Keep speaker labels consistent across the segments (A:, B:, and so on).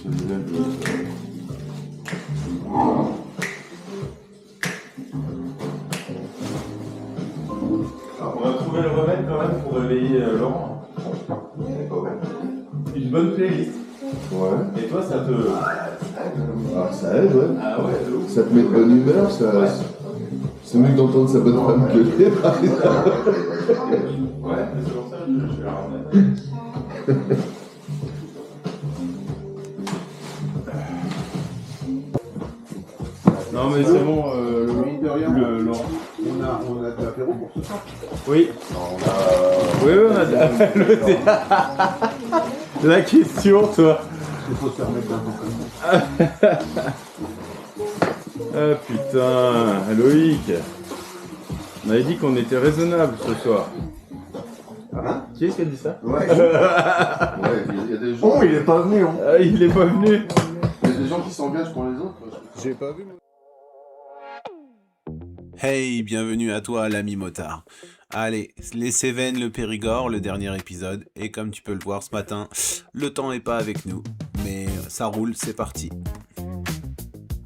A: On va trouver le remède quand même pour réveiller Laurent. Une bonne playlist.
B: Ouais.
A: Et toi, ça te.
B: Ah, ça aide, ouais.
A: Ah ouais, de ouf.
B: Ça te met de bonne humeur, ça.
A: Ouais.
B: C'est mieux que d'entendre sa bonne femme gueuler, par exemple.
A: Ouais, c'est pour ça que je vais la remettre. Non mais c'est bon, le Laurent.
B: On a de l'apéro pour ce soir.
A: Oui. Oui, on a de la question, toi.
B: Il faut se permettre d'un peu comme ça.
A: Ah putain, Loïc. On avait dit qu'on était raisonnable ce soir.
B: Hein?
A: Qui est-ce qui a dit ça?
B: Ouais. Ouais, il y a des gens.
C: Oh, il est pas venu, hein.
A: Ah, il est pas venu.
B: Il y a des gens qui s'engagent pour les autres.
C: J'ai pas vu, moi.
D: Hey, bienvenue à toi l'ami motard. Allez, les Cévennes, le Périgord, le dernier épisode, et comme tu peux le voir ce matin, le temps est pas avec nous, mais ça roule, c'est parti.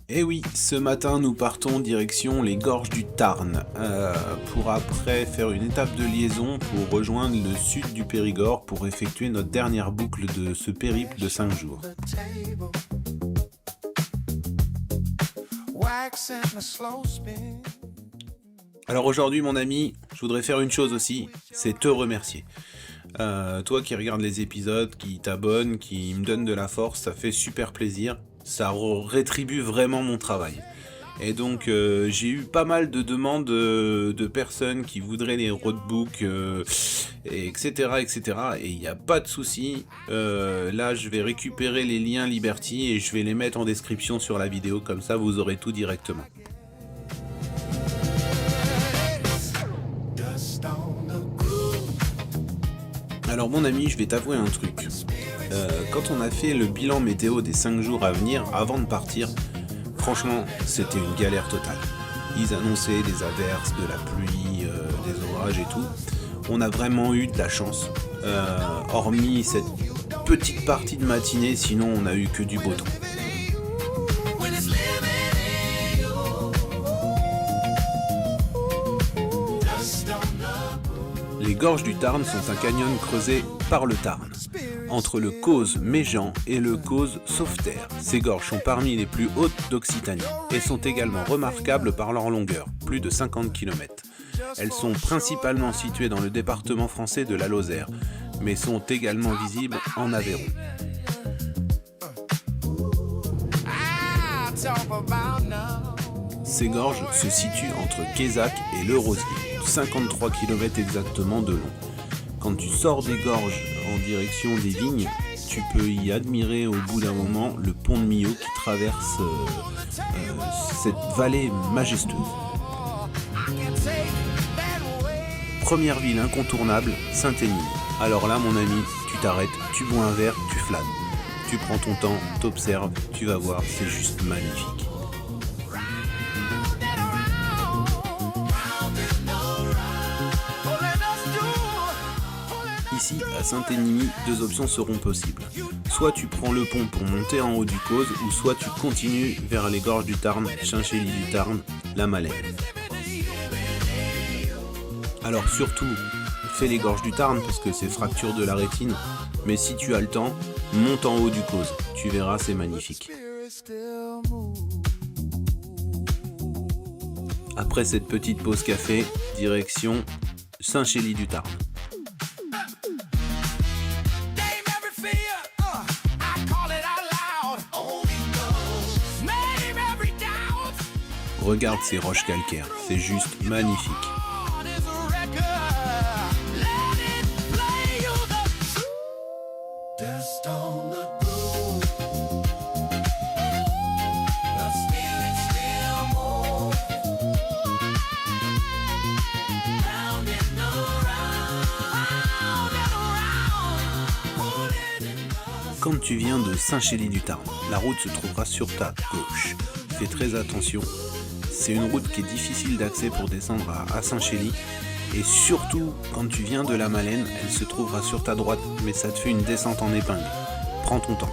D: Et oui, ce matin nous partons direction les gorges du Tarn, pour après faire une étape de liaison pour rejoindre le sud du Périgord pour effectuer notre dernière boucle de ce périple de 5 jours. Alors aujourd'hui mon ami, je voudrais faire une chose aussi, c'est te remercier. Toi qui regardes les épisodes, qui t'abonnes, qui me donne de la force, ça fait super plaisir, ça rétribue vraiment mon travail. Et donc j'ai eu pas mal de demandes de personnes qui voudraient les roadbooks, etc. Et il n'y a pas de souci, là je vais récupérer les liens Liberty et je vais les mettre en description sur la vidéo, comme ça vous aurez tout directement. Alors mon ami, je vais t'avouer un truc. Quand on a fait le bilan météo des 5 jours à venir, avant de partir, franchement, c'était une galère totale. Ils annonçaient des averses, de la pluie, des orages et tout. On a vraiment eu de la chance. Hormis cette petite partie de matinée, sinon on a eu que du beau temps. Les gorges du Tarn sont un canyon creusé par le Tarn, entre le Causse Méjean et le Causse Sauveterre. Ces gorges sont parmi les plus hautes d'Occitanie et sont également remarquables par leur longueur, plus de 50 km. Elles sont principalement situées dans le département français de la Lozère, mais sont également visibles en Aveyron. Ces gorges se situent entre Quézac et Le Rosier, 53 km exactement de long. Quand tu sors des gorges en direction des vignes, tu peux y admirer au bout d'un moment le pont de Millau qui traverse cette vallée majestueuse. Première ville incontournable, Saint-Émile. Alors là mon ami, tu t'arrêtes, tu bois un verre, tu flânes. Tu prends ton temps, t'observes, tu vas voir, c'est juste magnifique. Ici, à Saint-Émile, deux options seront possibles. Soit tu prends le pont pour monter en haut du Causse, ou soit tu continues vers les gorges du Tarn, Chinchély du Tarn, la Malène. Alors surtout, fais les gorges du Tarn parce que c'est fracture de la rétine, mais si tu as le temps, monte en haut du Causse, tu verras, c'est magnifique. Après cette petite pause café, direction Saint-Chély du Tarn. Regarde ces roches calcaires, c'est juste magnifique. Quand tu viens de Saint-Chély du Tarn, la route se trouvera sur ta gauche. Fais très attention. C'est une route qui est difficile d'accès pour descendre à Saint-Chély. Et surtout, quand tu viens de la Malène, elle se trouvera sur ta droite, mais ça te fait une descente en épingle. Prends ton temps.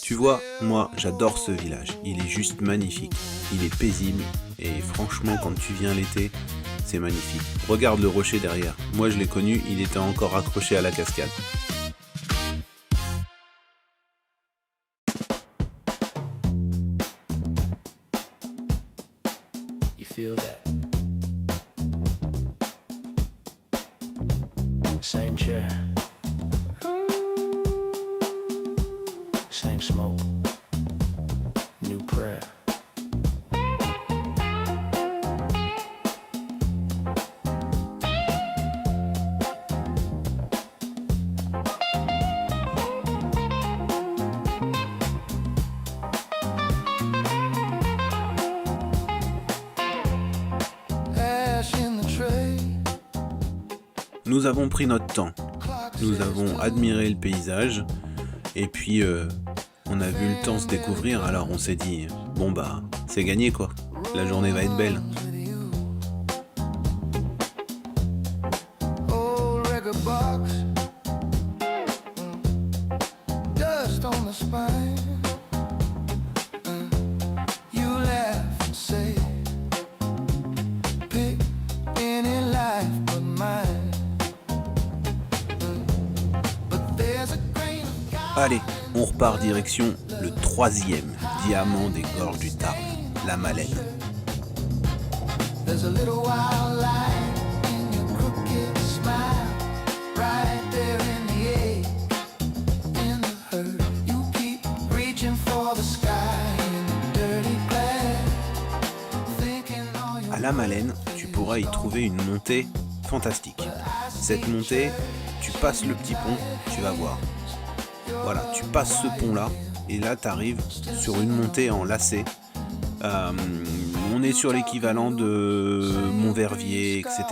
D: Tu vois, moi j'adore ce village, il est juste magnifique, il est paisible et franchement quand tu viens l'été, c'est magnifique. Regarde le rocher derrière, moi je l'ai connu, il était encore accroché à la cascade.
E: You feel that? Same chair. Same smoke. New prayer.
D: Nous avons pris notre temps, nous avons admiré le paysage, et puis on a vu le temps se découvrir, alors on s'est dit, bon bah, c'est gagné quoi, la journée va être belle. Allez, on repart direction le 3e diamant des gorges du Tarn, la Malène. À la Malène, tu pourras y trouver une montée fantastique. Cette montée, tu passes le petit pont, tu vas voir. Voilà, tu passes ce pont-là, et là, tu arrives sur une montée en lacet. On est sur l'équivalent de Montverviers, etc.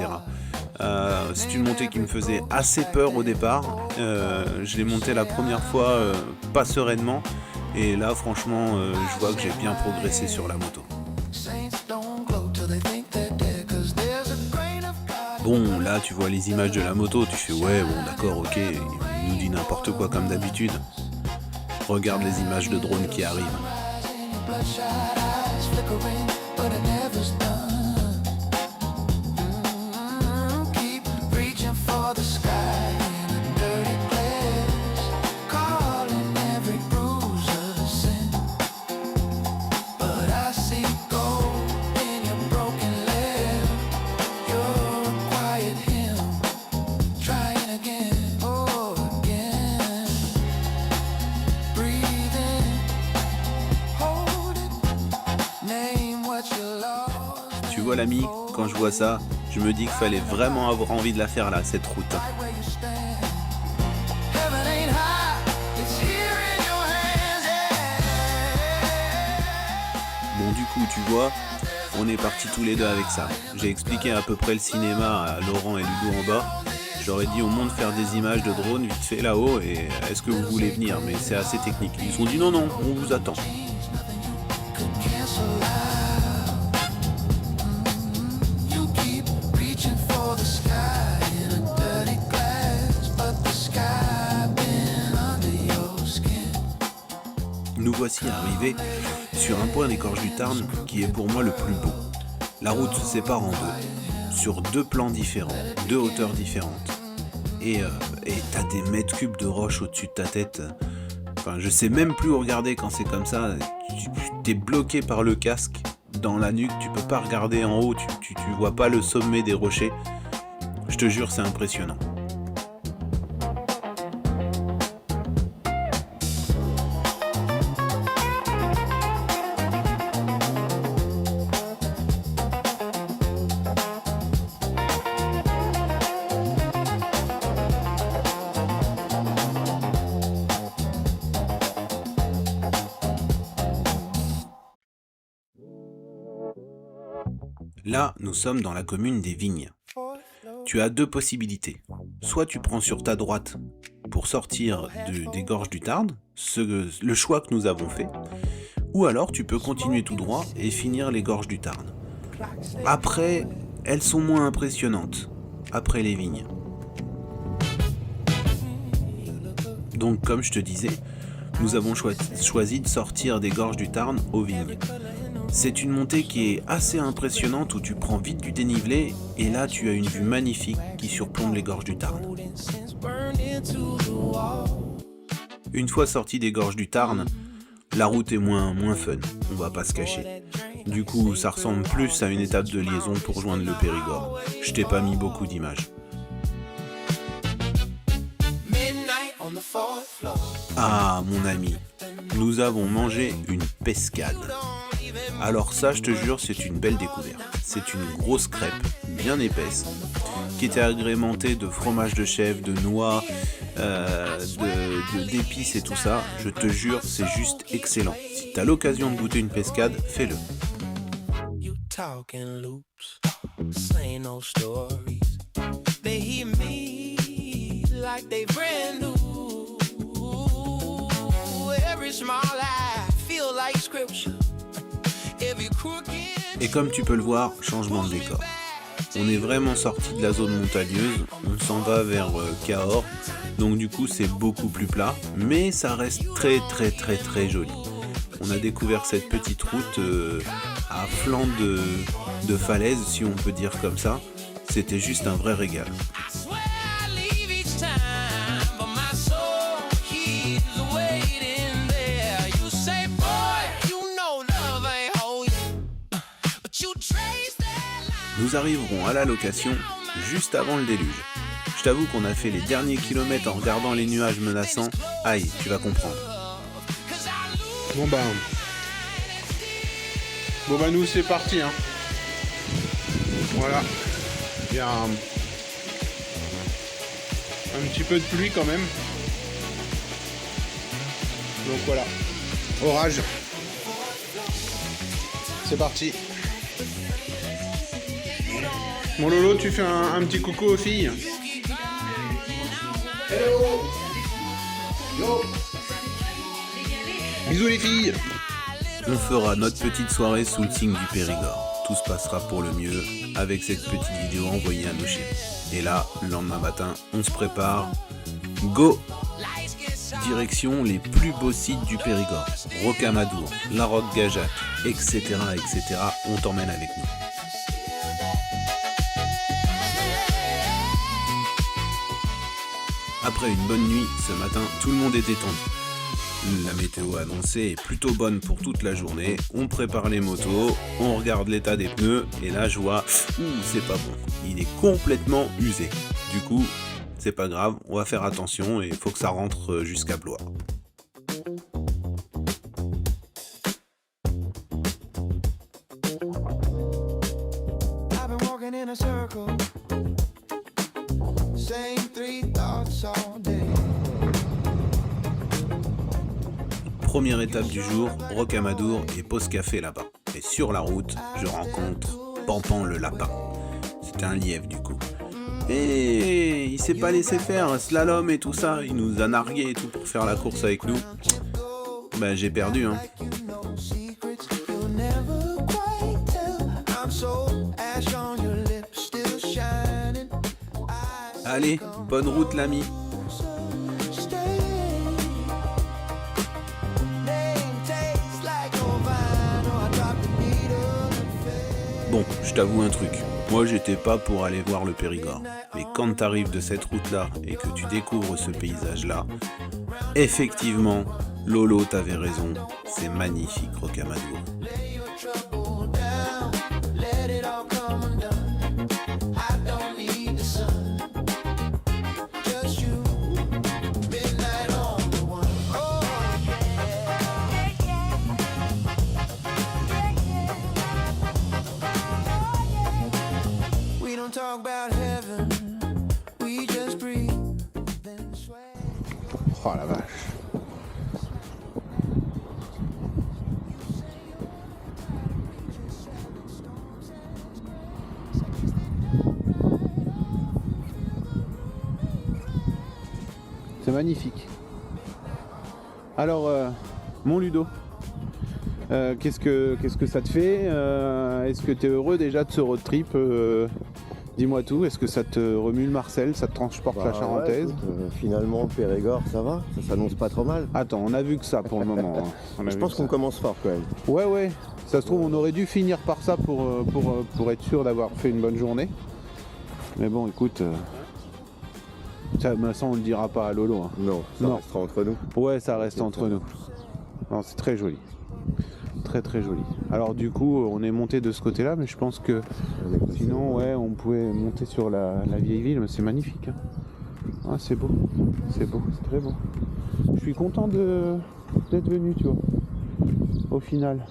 D: C'est une montée qui me faisait assez peur au départ. Je l'ai montée la première fois pas sereinement, et là, franchement, je vois que j'ai bien progressé sur la moto. Bon, là, tu vois les images de la moto, tu fais ouais, bon, d'accord, ok, il nous dit n'importe quoi comme d'habitude. Regarde les images de drones qui arrivent. Tu vois l'ami, quand je vois ça, je me dis qu'il fallait vraiment avoir envie de la faire là, cette route. Bon du coup tu vois, on est partis tous les deux avec ça. J'ai expliqué à peu près le cinéma à Laurent et Ludo en bas. J'aurais dit au monde faire des images de drone vite fait là-haut et est-ce que vous voulez venir, mais c'est assez technique. Ils ont dit non, on vous attend. Nous voici arrivés sur un point des gorges du Tarn qui est pour moi le plus beau. La route se sépare en deux, sur deux plans différents, deux hauteurs différentes. Et t'as des mètres cubes de roches au-dessus de ta tête. Enfin, je sais même plus où regarder quand c'est comme ça. T'es bloqué par le casque dans la nuque, tu peux pas regarder en haut, tu vois pas le sommet des rochers. Je te jure, c'est impressionnant. Là, nous sommes dans la commune des Vignes. Tu as deux possibilités. Soit tu prends sur ta droite pour sortir des gorges du Tarn, le choix que nous avons fait, ou alors tu peux continuer tout droit et finir les gorges du Tarn. Après, elles sont moins impressionnantes, après les vignes. Donc comme je te disais, nous avons choisi de sortir des gorges du Tarn aux Vignes. C'est une montée qui est assez impressionnante où tu prends vite du dénivelé et là tu as une vue magnifique qui surplombe les gorges du Tarn. Une fois sorti des gorges du Tarn, la route est moins fun, on va pas se cacher. Du coup, ça ressemble plus à une étape de liaison pour joindre le Périgord. Je t'ai pas mis beaucoup d'images. Ah, mon ami, nous avons mangé une pescade. Alors ça, je te jure, c'est une belle découverte. C'est une grosse crêpe, bien épaisse, qui était agrémentée de fromage de chèvre, de noix, d'épices et tout ça. Je te jure, c'est juste excellent. Si t'as l'occasion de goûter une pescade, fais-le.
F: Talking loops, saying old stories. They hear me like they brand new. Every smile I feel like scripture. Every crooked.
D: Et comme tu peux le voir, changement de décor. On est vraiment sorti de la zone montagneuse, on s'en va vers Cahors, donc du coup c'est beaucoup plus plat, mais ça reste très joli. On a découvert cette petite route à flanc de falaise, si on peut dire comme ça. C'était juste un vrai régal. Nous arriverons à la location juste avant le déluge. Je t'avoue qu'on a fait les derniers kilomètres en regardant les nuages menaçants. Aïe, tu vas comprendre.
G: Bon bah nous c'est parti hein. Voilà. Il y a un petit peu de pluie quand même. Donc voilà. Orage. C'est parti. Mon Lolo, tu fais un petit coucou aux filles.
B: Hello. Yo.
G: Bisous les filles.
D: On fera notre petite soirée sous le signe du Périgord. Tout se passera pour le mieux avec cette petite vidéo envoyée à nos chiens. Et là, le lendemain matin, on se prépare. Go! Direction les plus beaux sites du Périgord. Rocamadour, La Roque-Gageac, etc. On t'emmène avec nous. Après une bonne nuit, ce matin, tout le monde est détendu. La météo annoncée est plutôt bonne pour toute la journée. On prépare les motos, on regarde l'état des pneus, et là je vois, c'est pas bon. Il est complètement usé. Du coup, c'est pas grave, on va faire attention et il faut que ça rentre jusqu'à Blois. Première étape du jour, Rocamadour et pause café là-bas. Et sur la route, je rencontre Pampan le lapin. C'est un lièvre du coup. Et il s'est pas laissé faire, slalom et tout ça, il nous a nargué et tout pour faire la course avec nous. Ben j'ai perdu hein. Allez, bonne route l'ami. Bon, je t'avoue un truc. Moi, j'étais pas pour aller voir le Périgord. Mais quand t'arrives de cette route-là et que tu découvres ce paysage-là, effectivement, Lolo, t'avais raison. C'est magnifique, Rocamadour.
G: Oh la vache. C'est magnifique. Alors, mon Ludo, qu'est-ce que ça te fait? Est-ce que tu es heureux déjà de ce road trip
H: Dis-moi tout, est-ce que ça te remue le Marcel, ça te transporte la charentaise?
I: Ouais, écoute, finalement, Périgord, ça va, ça s'annonce pas trop mal.
H: Attends, on a vu que ça pour le moment. Hein.
I: Je pense qu'on commence fort quand même.
H: Ouais, ça se trouve on aurait dû finir par ça pour être sûr d'avoir fait une bonne journée. Mais bon, écoute, ça on le dira pas à Lolo. Hein.
I: Non, ça restera entre nous.
H: Ouais, ça reste entre nous. Non, c'est très joli. Très très joli. Alors du coup, on est monté de ce côté-là, mais je pense que sinon, ouais, on pouvait monter sur la vieille ville, mais c'est magnifique. Hein. Ah, c'est beau, c'est très beau. Je suis content d'être venu, tu vois, au final.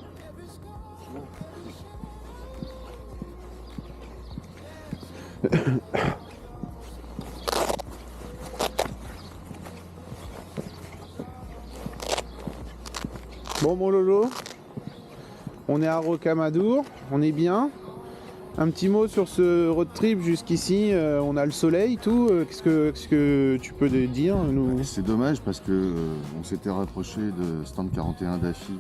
H: Bon, mon Lolo, on est à Rocamadour, on est bien. Un petit mot sur ce road trip jusqu'ici, on a le soleil, tout. Qu'est-ce que tu peux dire nous...
B: C'est dommage parce que on s'était rapproché de stand 41 d'Afi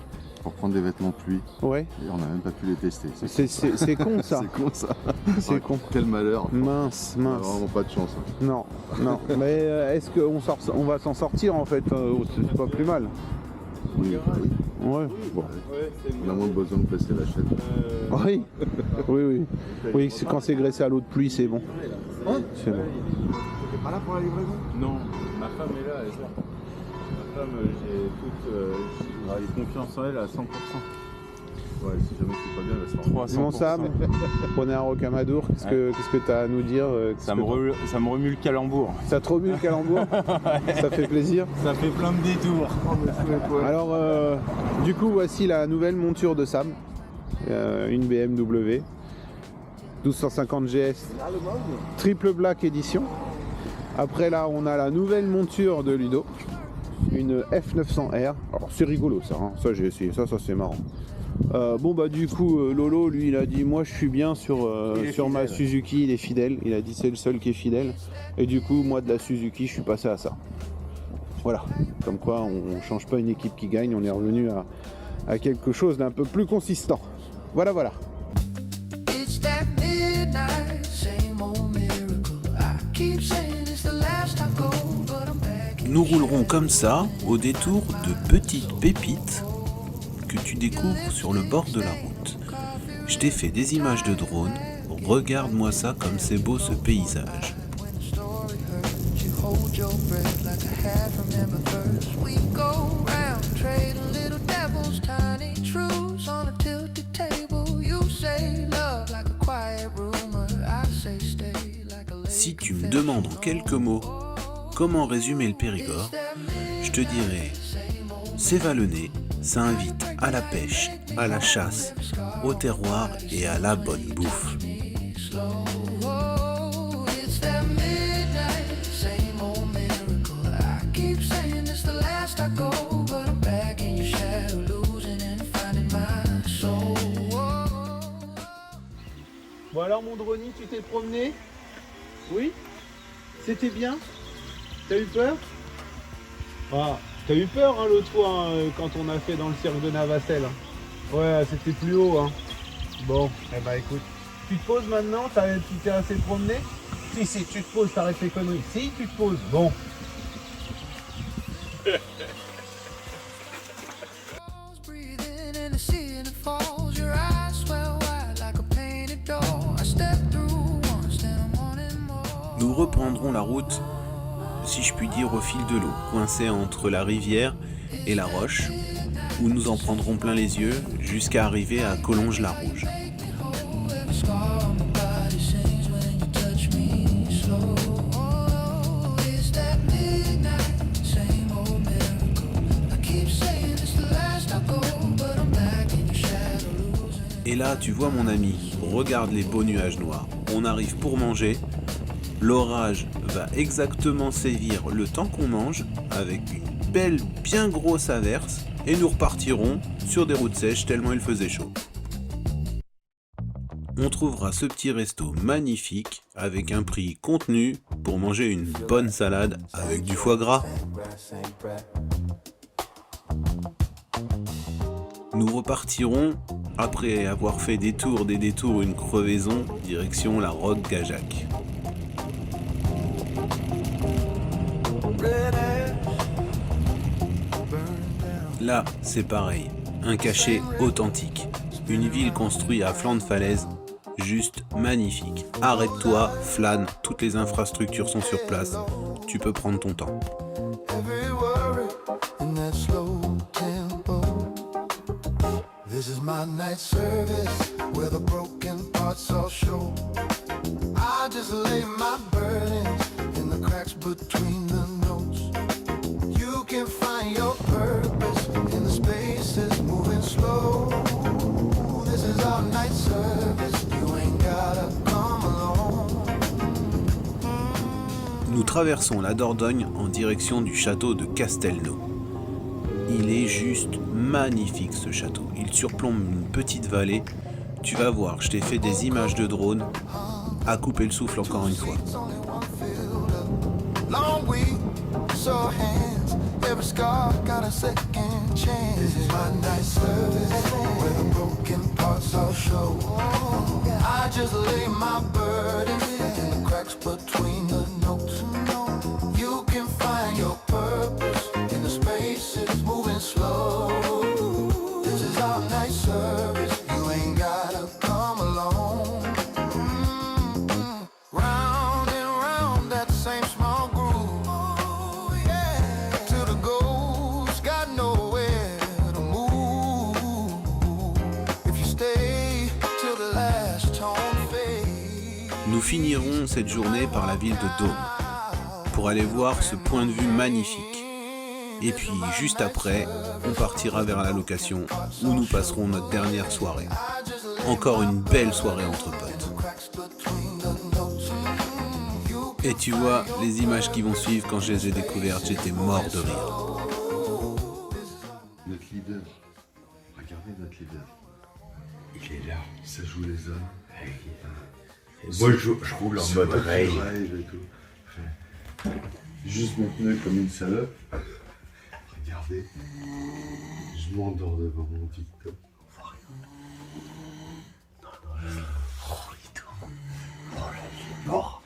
B: pour prendre des vêtements de pluie.
H: Ouais.
B: Et on n'a même pas pu les tester.
H: C'est con ça.
B: C'est con ça.
H: C'est con.
B: Quel malheur.
H: Mince.
B: On a vraiment pas de chance. Hein.
H: Non. Mais est-ce qu'on va s'en sortir en fait? C'est pas plus mal.
B: Oui.
H: Ouais.
B: Bon. On a moins besoin de passer la chaîne.
H: Oui, quand c'est graissé à l'eau de pluie, c'est bon. C'est bon.
B: T'es pas là pour la livraison?
A: Non, ma femme est là, elle sort. Ma femme, j'ai confiance en elle à 100%.
B: Ouais, si jamais c'est pas bien, elle sera.
H: Simon Sam, on est à Rocamadour, qu'est-ce que tu as à nous dire?
A: Ça me remue le calembour.
H: Ça te remue le calembour? Ça fait plaisir.
A: Ça fait plein de détours.
H: Alors, du coup, voici la nouvelle monture de Sam. Une BMW 1250 GS triple black édition. Après là, on a la nouvelle monture de Ludo, une F900R. Alors c'est rigolo ça, hein. Ça j'ai essayé, ça c'est marrant. Bon bah du coup Lolo lui il a dit moi je suis bien sur ma Suzuki, il est fidèle, il a dit c'est le seul qui est fidèle, et du coup moi de la Suzuki je suis passé à ça. Voilà, comme quoi on change pas une équipe qui gagne, on est revenu à quelque chose d'un peu plus consistant. Voilà.
F: It's that midnight, same old miracle. I keep saying it's the last I go, but I'm back.
D: Nous roulerons comme ça au détour de petites pépites que tu découvres sur le bord de la route. Je t'ai fait des images de drone, regarde-moi ça comme c'est beau ce paysage.
F: When the story hurts, you hold your breath like I half remember first. We go round trading little devils, tiny truths on a tilted table. You say love like a quiet rumor, I say stay like a lake.
D: Si tu me demandes en quelques mots comment résumer le Périgord, je te dirais c'est vallonné, ça invite à la pêche, à la chasse, au terroir et à la bonne bouffe.
F: Oh, it's that midnight, same old miracle. I keep saying it's the last I go, but I'm back in your shadow, losing and finding my soul.
H: Bon alors mon droni, tu t'es promené? Oui? C'était bien? T'as eu peur? Ah, t'as eu peur hein, l'autre fois hein, quand on a fait dans le cirque de Navacelle. Ouais, c'était plus haut hein. Bon, eh ben écoute, tu te poses maintenant, tu t'es assez promené? Si, tu te poses, t'arrêtes les conneries. Si, tu te poses, bon.
F: Breathing in the sea and it falls, your eyes swell wide like a painted door. I step through once, then I'm wanting more.
D: Nous reprendrons la route, si je puis dire, au fil de l'eau, coincée entre la rivière et la roche, où nous en prendrons plein les yeux jusqu'à arriver à Collonges-la-Rouge.
F: Every scar on my body sings when you touch me slow. Oh, it's that midnight, same old miracle. I keep saying it's the last I go, but I'm back in your shadow, losing.
D: Et là, tu vois mon ami, regarde les beaux nuages noirs. On arrive pour manger. L'orage va exactement sévir le temps qu'on mange, avec une belle, bien grosse averse, et nous repartirons sur des routes sèches tellement il faisait chaud. On trouvera ce petit resto magnifique, avec un prix contenu, pour manger une bonne salade avec du foie gras. Nous repartirons Après avoir fait des détours, une crevaison, direction la Roque Gajac. Là, c'est pareil, un cachet authentique. Une ville construite à flanc de falaise, juste magnifique. Arrête-toi, flâne, toutes les infrastructures sont sur place, tu peux prendre ton temps.
F: Every worry in that slow tempo. This is my night service where the broken parts all show. I just lay my burdens in the cracks between the notes. You can find your purpose in the spaces moving slow. This is our night service, you ain't gotta come alone.
D: Nous traversons la Dordogne en direction du château de Castelnau. Il est juste magnifique ce château. Il surplombe une petite vallée. Tu vas voir, je t'ai fait des images de drone. À couper le souffle encore une fois.
F: Long week, sore hands, every scar got a second chance. This is my night service, where the broken parts all show. I just lay my burden in the cracks between the notes. You can find your purpose in the spaces moving slow. This is our night service, you ain't gotta come alone. Round and round that same small groove. Oh, yeah. Till the ghost got nowhere to move. If you stay till the last tone fades.
D: Nous finirons cette journée par la ville de Dôme, pour aller voir ce point de vue magnifique. Et puis, juste après, on partira vers la location, où nous passerons notre dernière soirée. Encore une belle soirée entre potes. Et tu vois, les images qui vont suivre, quand je les ai découvertes, j'étais mort de rire.
B: Notre leader. Regardez notre leader.
C: Il est là.
B: Ça joue les hommes.
C: Moi, je roule en mode rail.
B: Et tout. Juste mes pneus comme une salope. Regardez. Je m'endors devant mon TikTok.
C: Mort.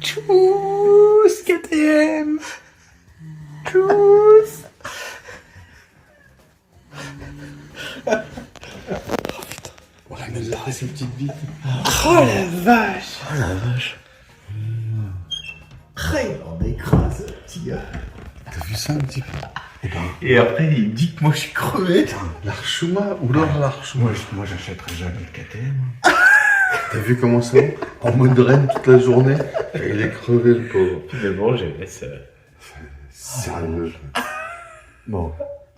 C: Tchuss, KTM. Tchuss.
B: Il nous a fait ses petites vies.
C: Oh la vache. Oh la vache. On écrase, petit gars.
B: T'as vu ça un petit peu?
C: Et après, il me dit que moi je suis crevé.
B: L'Archuma ou alors l'Archuma?
C: Moi j'achèterai jamais le KTM.
B: T'as vu comment ça va? En mode reine toute la journée. Et il est crevé le pauvre.
C: Finalement, je laisse.
B: Sérieux.
C: Bon.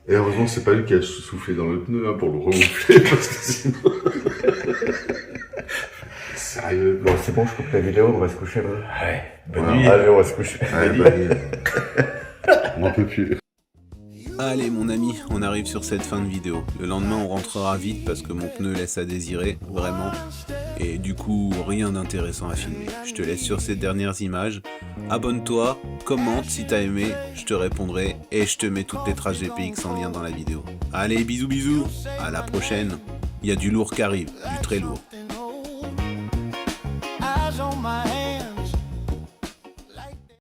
B: Et heureusement, c'est pas lui qui a soufflé dans le pneu hein, pour le regonfler parce que sinon. Sérieux.
C: Bon, c'est bon, je coupe la vidéo, on va se coucher. Ouais. Bonne
B: nuit.
C: Allez, on va se coucher.
B: Ouais, bonne nuit. On n'en peut plus.
D: Allez mon ami, on arrive sur cette fin de vidéo. Le lendemain on rentrera vite parce que mon pneu laisse à désirer, vraiment. Et du coup, rien d'intéressant à filmer. Je te laisse sur ces dernières images. Abonne-toi, commente si t'as aimé, je te répondrai. Et je te mets toutes les traces GPX en lien dans la vidéo. Allez, bisous bisous, à la prochaine. Il y a du lourd qui arrive, du très lourd.